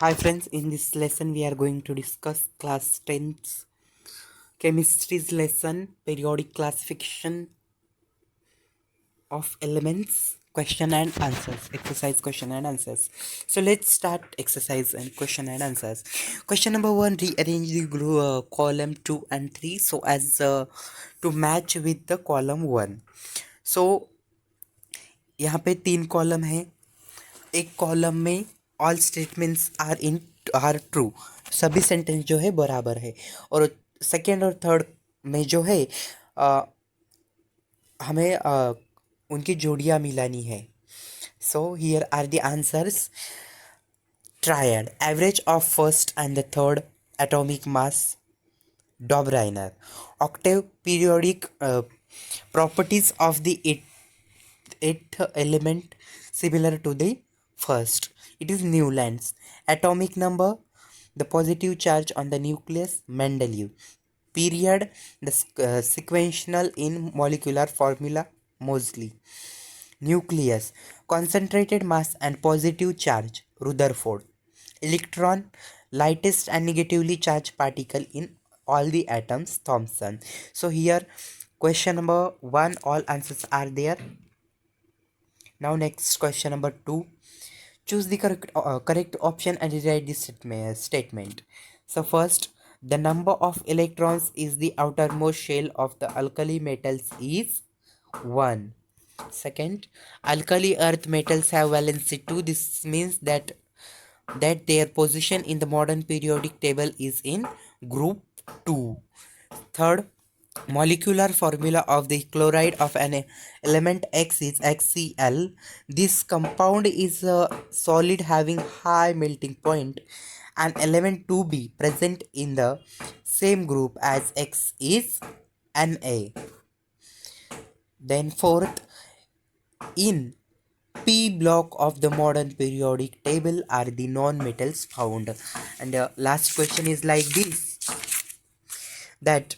Hi friends, in this lesson we are going to discuss class 10th chemistry's lesson periodic classification of elements question and answers exercise question and answers. So let's start exercise and question and answers. Question number 1, rearrange the column 2 and 3 so as to match with the column 1. So यहाँ पे 3 column है. एक column में all statements are true, सभी sentence जो है बराबर है. और सेकेंड और थर्ड में जो है हमें उनकी जोड़ियाँ मिलानी है. So here are the answers. Triad, average of first and the third atomic mass, Dobereiner. Octave, periodic properties of the eighth element similar to the first. It is Newlands. Atomic number, the positive charge on the nucleus, Mendeleev. Period, the sequential in molecular formula, Moseley. Nucleus, concentrated mass and positive charge, Rutherford. Electron, lightest and negatively charged particle in all the atoms, Thomson. So here question number 1 all answers are there. Now next question number 2. Choose the correct option and rewrite this statement. So first, the number of electrons is the outermost shell of the alkali metals is 1. Second, alkali earth metals have valency 2. This means that their position in the modern periodic table is in group 2. Third, molecular formula of the chloride of an element X is XCl. This compound is a solid having high melting point, and element 2b present in the same group as X is Na. Then fourth, in P block of the modern periodic table are the non-metals found. And the last question is like this, that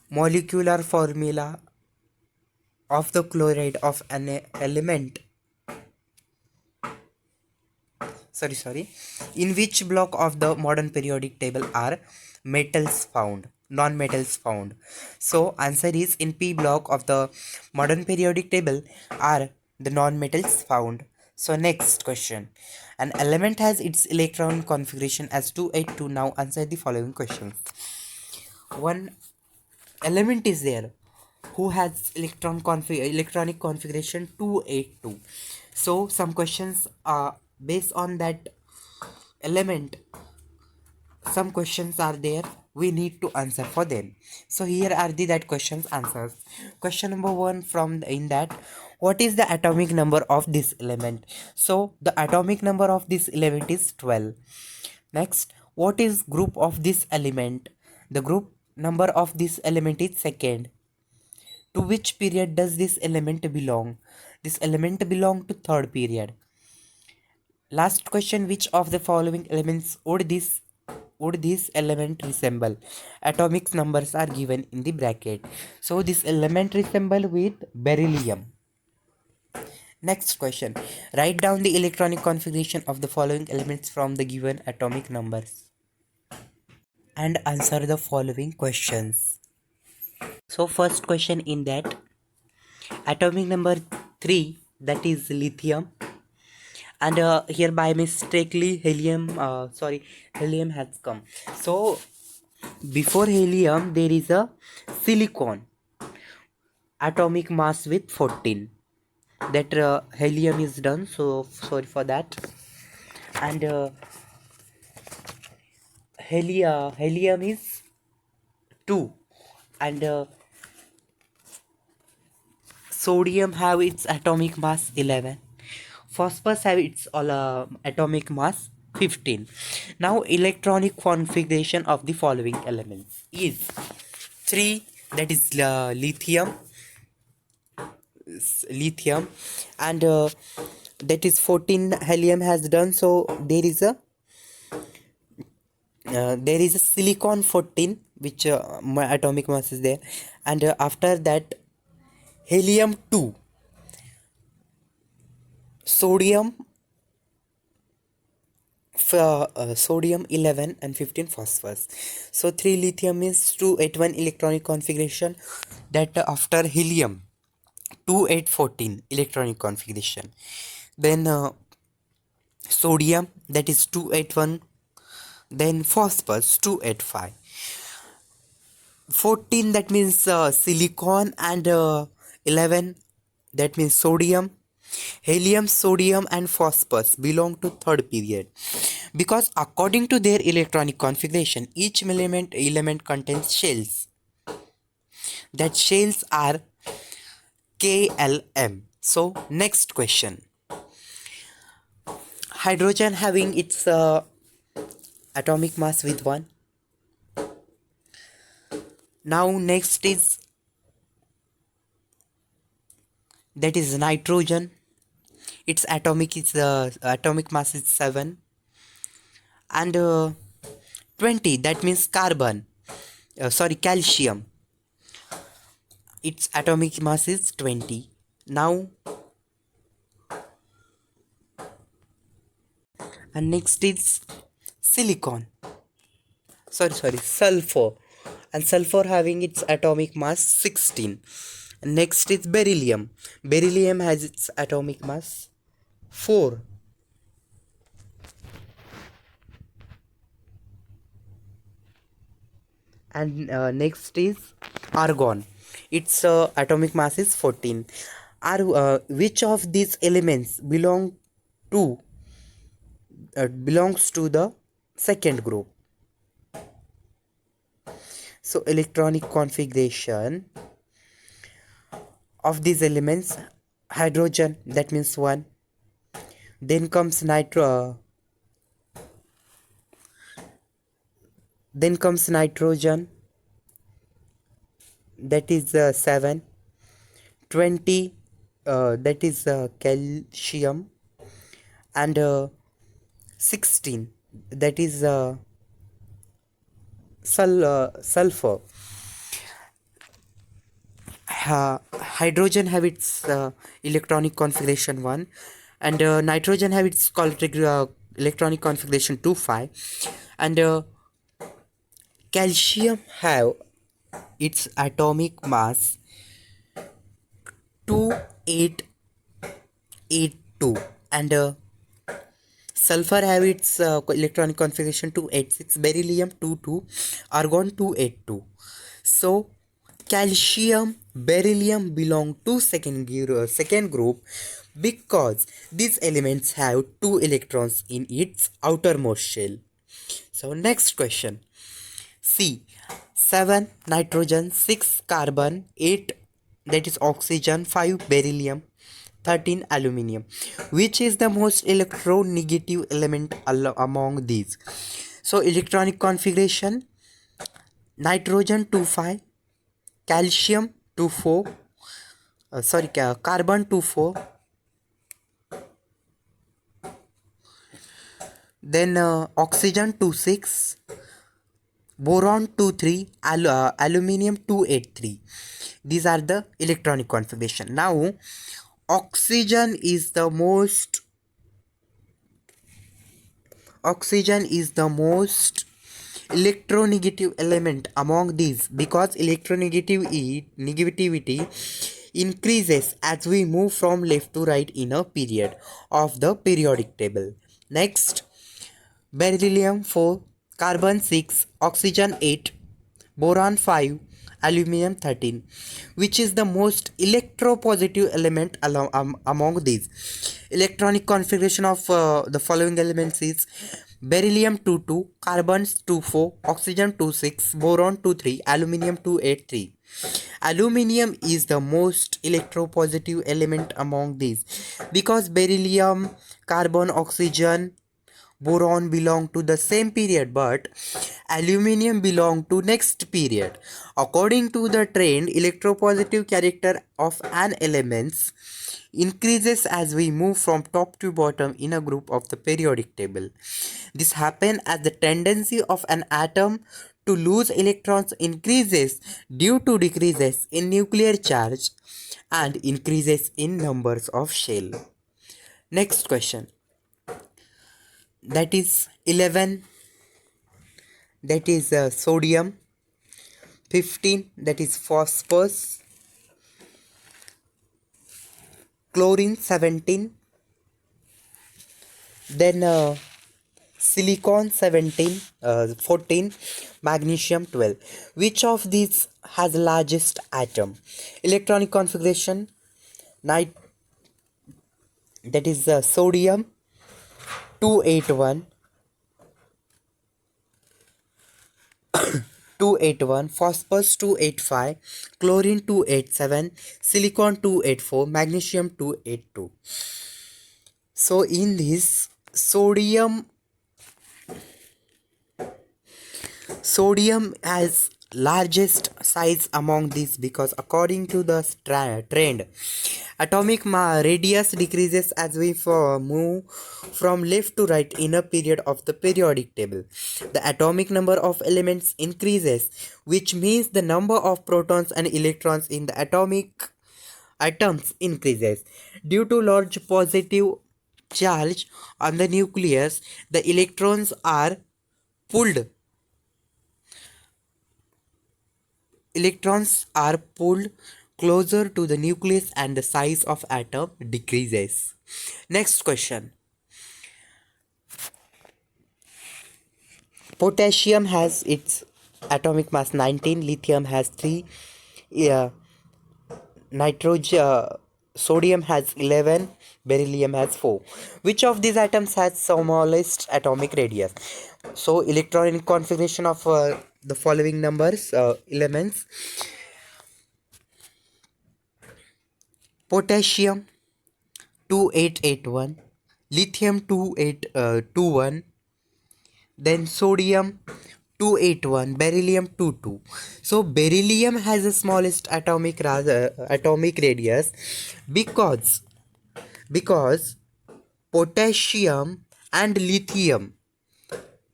molecular formula of the chloride of an element in which block of the modern periodic table are non-metals found. So answer is in P block of the modern periodic table are the non-metals found. So next question, an element has its electron configuration as 282. Now answer the following questions. One element is there who has electronic configuration 282. So some questions are based on that element, some questions are there, we need to answer for them. So here are the that questions answers. Question number 1 from in that, what is the atomic number of this element? So the atomic number of this element is 12. Next, what is group of this element? The group number of this element is second. To which period does this element belong? This element belong to third period. Last question, which of the following elements would this element resemble? Atomic numbers are given in the bracket. So this element resemble with beryllium. Next question, write down the electronic configuration of the following elements from the given atomic numbers and answer the following questions. So first question in that, atomic number 3, that is lithium. And here by mistakenly helium has come. So before helium there is a silicon, atomic mass with 14. That helium is done, so sorry for that. And helium is 2, and sodium have its atomic mass 11. Phosphorus have its atomic mass 15. Now electronic configuration of the following elements is 3, that is lithium, and that is 14 helium has done. So there is a silicon 14 which atomic mass is there, and after that helium 2, sodium sodium 11 and 15 phosphorus. So 3 lithium is 281 electronic configuration, that after helium 2814 electronic configuration. Then sodium, that is 281, then phosphorus 285. 14, that means silicon, and 11, that means sodium. Helium, sodium and phosphorus belong to third period because according to their electronic configuration each element contains shells. That shells are KLM. So next question. Hydrogen having its atomic mass with 1. Now next is, that is nitrogen. Its atomic mass is 7. And 20, that means calcium. Its atomic mass is 20. Now, and next is sulfur. And sulfur having its atomic mass 16. And next is beryllium. Beryllium has its atomic mass 4. And next is argon. Its atomic mass is 14. Which of these elements belongs to the second group? So electronic configuration of these elements: hydrogen, that means 1. Then comes nitrogen, that is 7. 20, that is calcium. And 16, that is sulfur. Hydrogen have its electronic configuration 1, and nitrogen have its electronic configuration 2,5, and calcium have its atomic mass 2882, and sulfur have its electronic configuration 286, beryllium 22, argon 282. So calcium, beryllium belong to second group because these elements have 2 electrons in its outermost shell. So next question. C. 7 nitrogen, 6 carbon, 8, that is oxygen, 5 beryllium, 13 aluminium. Which is the most electronegative element among these? So electronic configuration: nitrogen 2,5, calcium 2,4, carbon 2,4, then oxygen 2,6, boron 2,3, aluminium 2,8,3. These are the electronic configuration. Now oxygen is the most electronegative element among these because negativity increases as we move from left to right in a period of the periodic table. Next, beryllium 4, carbon 6, oxygen 8, boron 5, aluminum 13. Which is the most electropositive element among these? Electronic configuration of the following elements is: beryllium 22, carbon 24, oxygen 26, boron 23, aluminum 283. Aluminium is the most electropositive element among these because beryllium, carbon, oxygen, boron belong to the same period but aluminium belong to next period. According to the trend, electropositive character of an elements increases as we move from top to bottom in a group of the periodic table. This happens as the tendency of an atom to lose electrons increases due to decreases in nuclear charge and increases in numbers of shell. Next question. that is 11, that is sodium. 15, that is phosphorus. Chlorine 17, then silicon 17, 14, magnesium 12. Which of these has the largest atom? Electronic configuration, night, that is sodium 281, 281, phosphorus 285, chlorine 287, silicon 284, magnesium 282. So in this, sodium has largest size among these, because according to the trend, atomic radius decreases as we move from left to right in a period of the periodic table. The atomic number of elements increases, which means the number of protons and electrons in the atoms increases. Due to large positive charge on the nucleus, the pulled electrons are pulled closer to the nucleus and the size of atom decreases. Next question. Potassium has its atomic mass 19, lithium has 3, uh, sodium has 11, beryllium has 4. Which of these atoms has smallest atomic radius? So electronic configuration of the following numbers, elements: potassium 2881, lithium 2821, then sodium 281, beryllium 22. So beryllium has the smallest atomic radius, because potassium and lithium,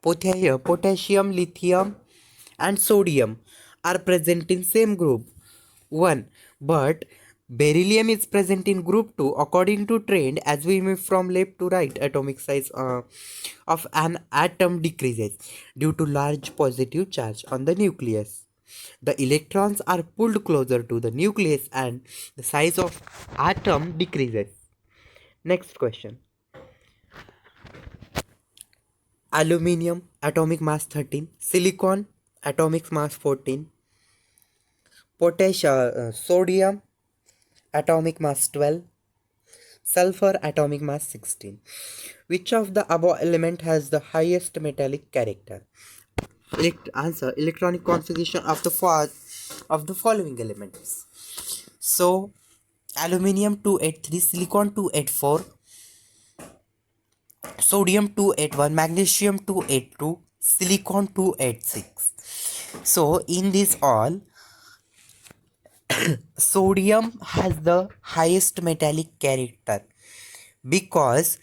potassium, lithium and sodium are present in same group 1, but beryllium is present in group 2. According to trend, as we move from left to right, atomic size of an atom decreases due to large positive charge on the nucleus. The electrons are pulled closer to the nucleus and the size of atom decreases. Next question. Aluminium atomic mass 13, silicon atomic mass 14, sodium atomic mass 12, sulfur atomic mass 16. Which of the above element has the highest metallic character? Answer: electronic configuration of the following elements. So aluminium 283, silicon 284, sodium 281, magnesium 282, silicon 286. So in this all, sodium has the highest metallic character, because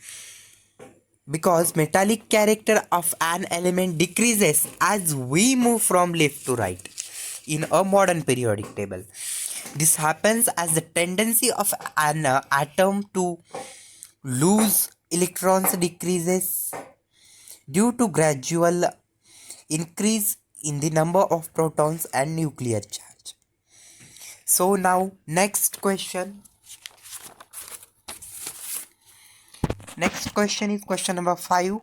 metallic character of an element decreases as we move from left to right in a modern periodic table. This happens as the tendency of an atom to lose electrons decreases due to gradual increase in the number of protons and nuclear charge. So now next question. Next question is question number 5.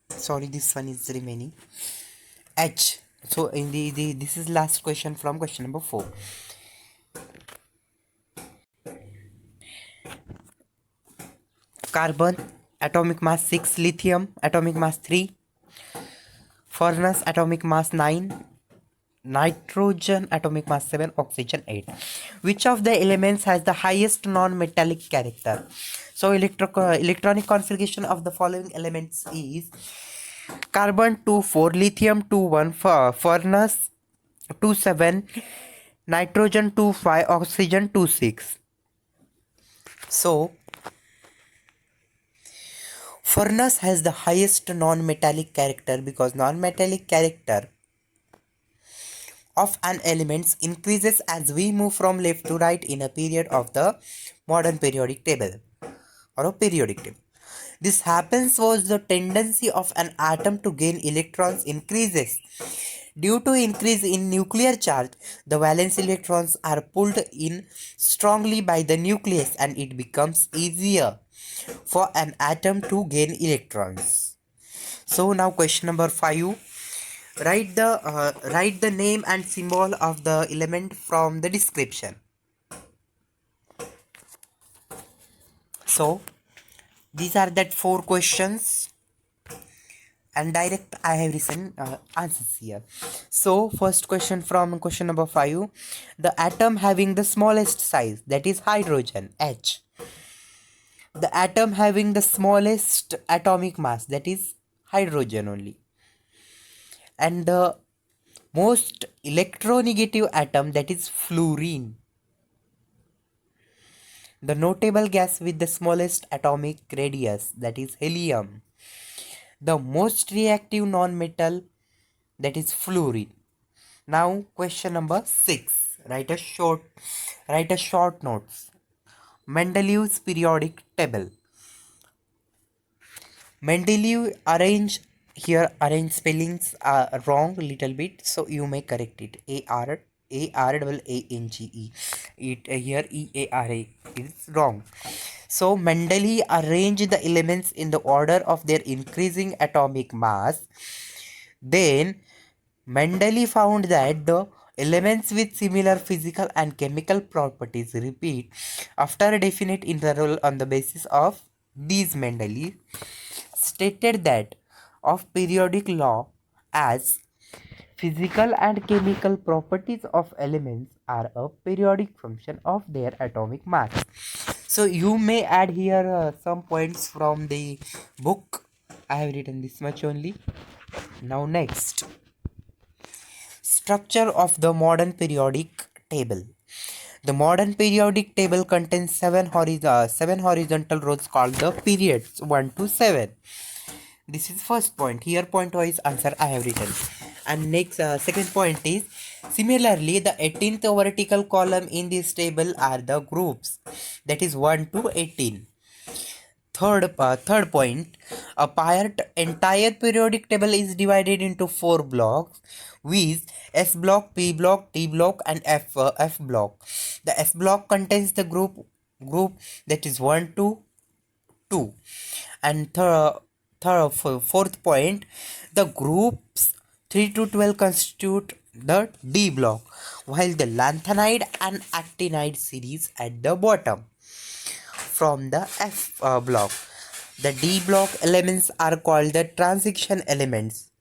Sorry, this one is remaining. H. So in this is last question from question number 4. Carbon atomic mass 6, lithium atomic mass 3, furnace atomic mass 9, nitrogen atomic mass 7, oxygen 8. Which of the elements has the highest non-metallic character? So electronic configuration of the following elements is: carbon 24, lithium 21, furnace 27, nitrogen 25, oxygen 26. So furnace has the highest non-metallic character, because non-metallic character of an element increases as we move from left to right in a period of the modern periodic table or a periodic table. This happens was the tendency of an atom to gain electrons increases. Due to increase in nuclear charge, the valence electrons are pulled in strongly by the nucleus and it becomes easier for an atom to gain electrons. So now question number 5. Write the name and symbol of the element from the description. So these are that 4 questions and direct I have written answers here. So first question from question number 5, the atom having the smallest size, that is hydrogen, H. The atom having the smallest atomic mass, that is hydrogen only. And the most electronegative atom, that is fluorine. The notable gas with the smallest atomic radius, that is helium. The most reactive non-metal, that is fluorine. Now question number 6. Write a short notes. Mendeleev's periodic table. Mendeleev arrange spellings are wrong little bit, so you may correct it. Arrange. It here EARA is wrong. So Mendeleev arranged the elements in the order of their increasing atomic mass. Then Mendeleev found that the elements with similar physical and chemical properties repeat after a definite interval on the basis of these. Mendeleev stated that of periodic law as physical and chemical properties of elements are a periodic function of their atomic mass. So you may add here some points from the book. I have written this much only. Now next, structure of the modern periodic table. The modern periodic table contains seven horizontal rows called the periods 1 to 7. This is first point. Here point wise answer I have written. And next second point is similarly the 18th vertical column in this table are the groups, that is 1 to 18. Third point, entire periodic table is divided into 4 blocks with S block, P block, T block and F block. The S block contains the group that is 1 to 2. And fourth point, the groups 3 to 12 constitute the D block, while the lanthanide and actinide series at the bottom from the F block. The D block elements are called the transition elements.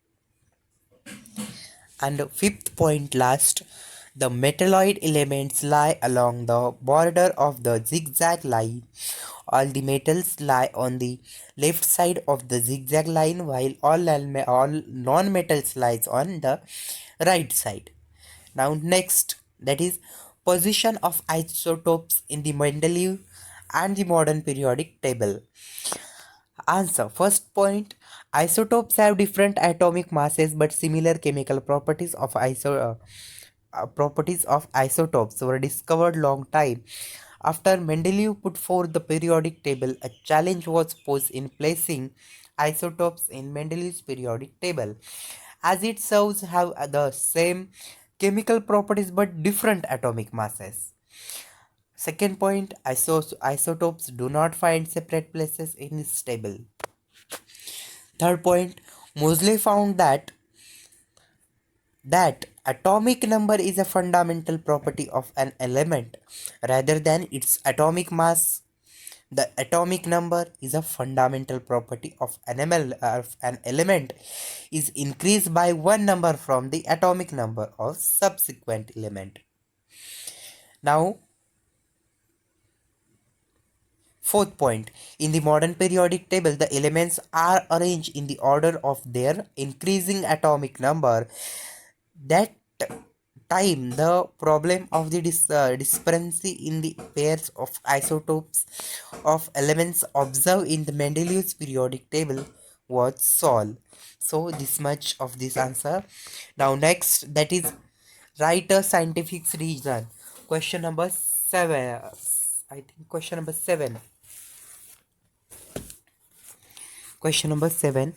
And fifth point last, the metalloid elements lie along the border of the zigzag line. All the metals lie on the left side of the zigzag line, while all non-metals lies on the right side. Now next, that is position of isotopes in the Mendeleev and the modern periodic table. Answer. First point, isotopes have different atomic masses but similar chemical properties of isotopes were discovered long time after Mendeleev put forth the periodic table. A challenge was posed in placing isotopes in Mendeleev's periodic table, as it serves have the same chemical properties but different atomic masses. Second point, isotopes do not find separate places in this table. Third point, Moseley found that atomic number is a fundamental property of an element rather than its atomic mass. The atomic number is a fundamental property of an element is increased by one number from the atomic number of subsequent element. Now, fourth point, in the modern periodic table, the elements are arranged in the order of their increasing atomic number. That time, the problem of the discrepancy in the pairs of isotopes of elements observed in the Mendeleev's periodic table was solved. So this much of this answer. Now next, that is Write a scientific reason. Question number 7. I think question number 7. Question number 7.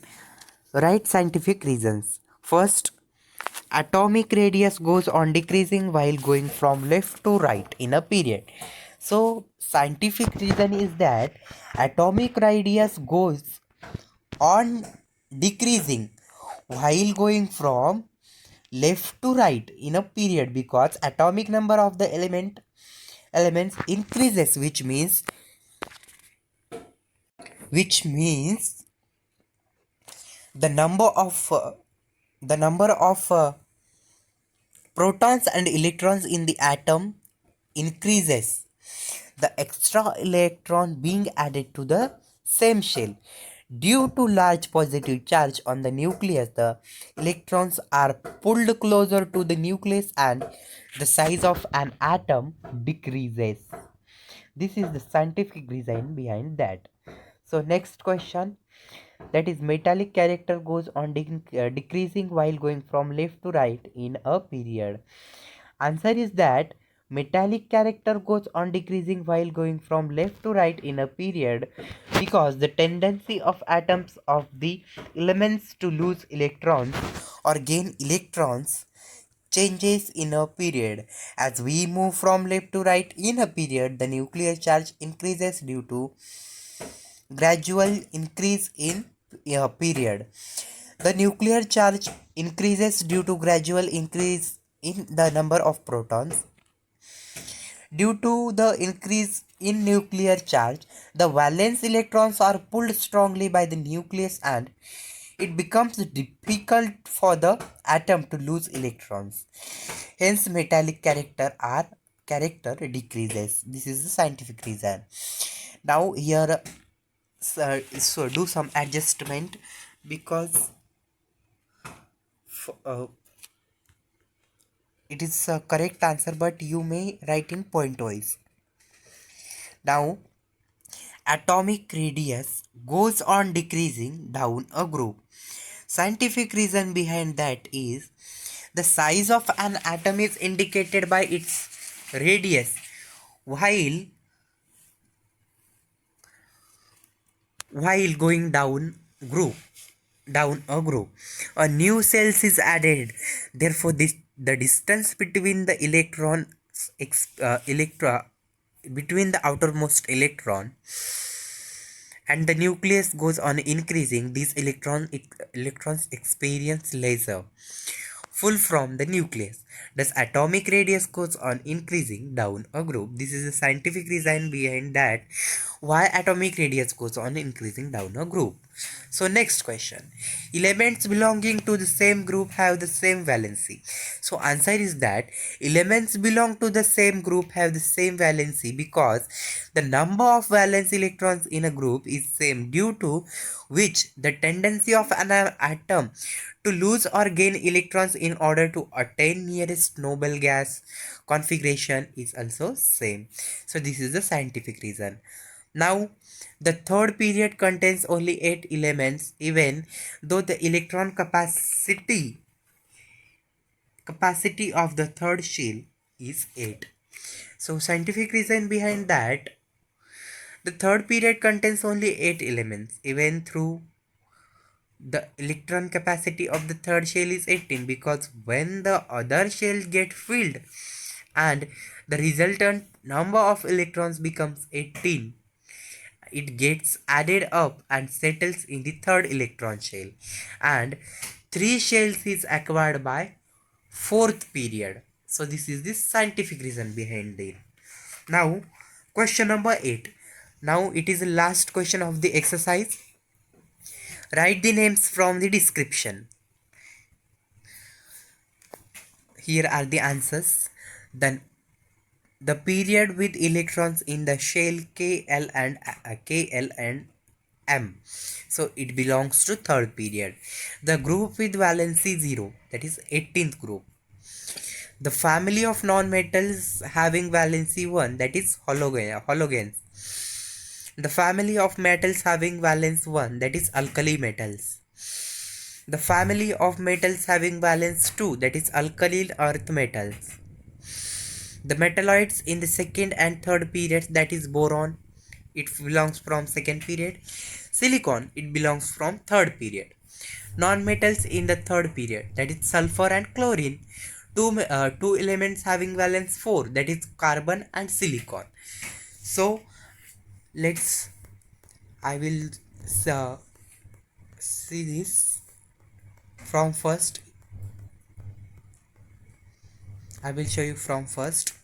Write scientific reasons. First, atomic radius goes on decreasing while going from left to right in a period. So, scientific reason is that atomic radius goes on decreasing while going from left to right in a period because atomic number of the elements increases, which means the number of protons and electrons in the atom increases, the extra electron being added to the same shell. Due to large positive charge on the nucleus, the electrons are pulled closer to the nucleus and the size of an atom decreases. This is the scientific reason behind that. So next question, that is metallic character goes on decreasing while going from left to right in a period. Answer is that metallic character goes on decreasing while going from left to right in a period because the tendency of atoms of the elements to lose electrons or gain electrons changes in a period. As we move from left to right in a period, the nuclear charge increases due to gradual increase in a period. The nuclear charge increases due to gradual increase in the number of protons. Due to the increase in nuclear charge, the valence electrons are pulled strongly by the nucleus and it becomes difficult for the atom to lose electrons. Hence, metallic character decreases. This is the scientific reason. Now here, so do some adjustment because it is a correct answer, but you may write in pointwise. Now, atomic radius goes on decreasing down a group. Scientific reason behind that is the size of an atom is indicated by its radius while going down a group. A new cells is added. Therefore, the distance between the between the outermost electron and the nucleus goes on increasing. These electrons experience laser full from the nucleus. Thus, atomic radius goes on increasing down a group. This is the scientific reason behind that why atomic radius goes on increasing down a group. So next question. Elements belonging to the same group have the same valency. So answer is that elements belong to the same group have the same valency because the number of valence electrons in a group is same, due to which the tendency of an atom to lose or gain electrons in order to attain nearest noble gas configuration is also same. So this is the scientific reason. Now, the third period contains only 8 elements even though the electron capacity of the third shell is 8. So scientific reason behind that, the third period contains only 8 elements even through the electron capacity of the third shell is 18 because when the other shells get filled and the resultant number of electrons becomes 18, it gets added up and settles in the third electron shell, and 3 shells is acquired by fourth period. So this is the scientific reason behind it. Now question number 8. Now it is the last question of the exercise. Write the names from the description. Here are the answers. Then the period with electrons in the shell KL and M. So it belongs to third period. The group with valency 0, that is 18th group. The family of non-metals having valency 1, that is halogens. The family of metals having valence 1, that is alkali metals. The family of metals having valence 2, that is alkyl earth metals. The metalloids in the second and third periods, that is boron, it belongs from second period. Silicon, it belongs from third period. Non-metals in the third period, that is sulfur and chlorine. Two elements having valence 4, that is carbon and silicon. So let's, I will see this from first. I will show you from first.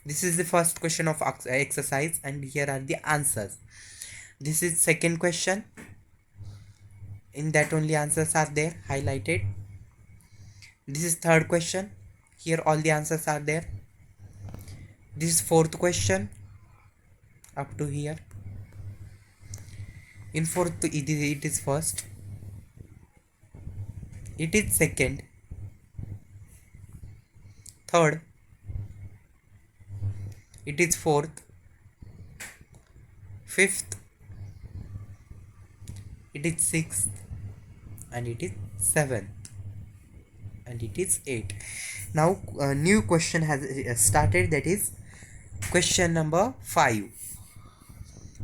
This is the first question of exercise and here are the answers. This is second question. In that only answers are there highlighted. This is third question. Here all the answers are there. This is fourth question up to here. In fourth it is first. It is second. Third. It is fourth. Fifth. It is sixth. And it is seventh. And it is 8. Now a new question has started, that is question number 5.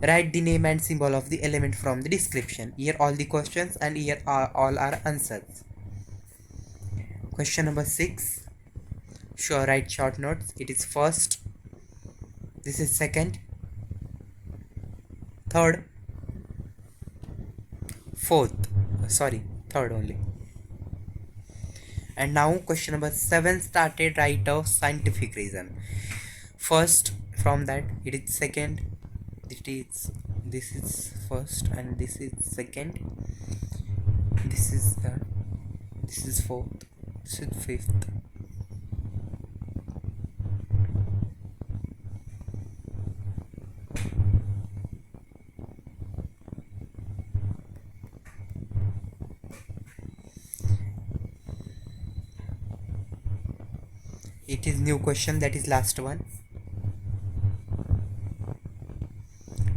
Write the name and symbol of the element from the description. Here all the questions and here are all our answers. Question number 6. Sure, write short notes. It is first. This is second. Third. Fourth. Third only. And now question number 7 started, write a scientific reason. First, from that it is second, this is first and this is second, this is third, this is fourth, this is fifth. It is new question, that is last one.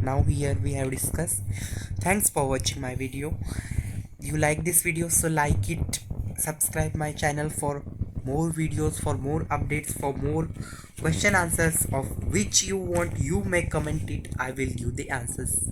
Now here we have discussed. Thanks for watching my video. You like this video, so like it, subscribe my channel for more videos, for more updates, for more question answers of which you want. You may comment it, I will give the answers.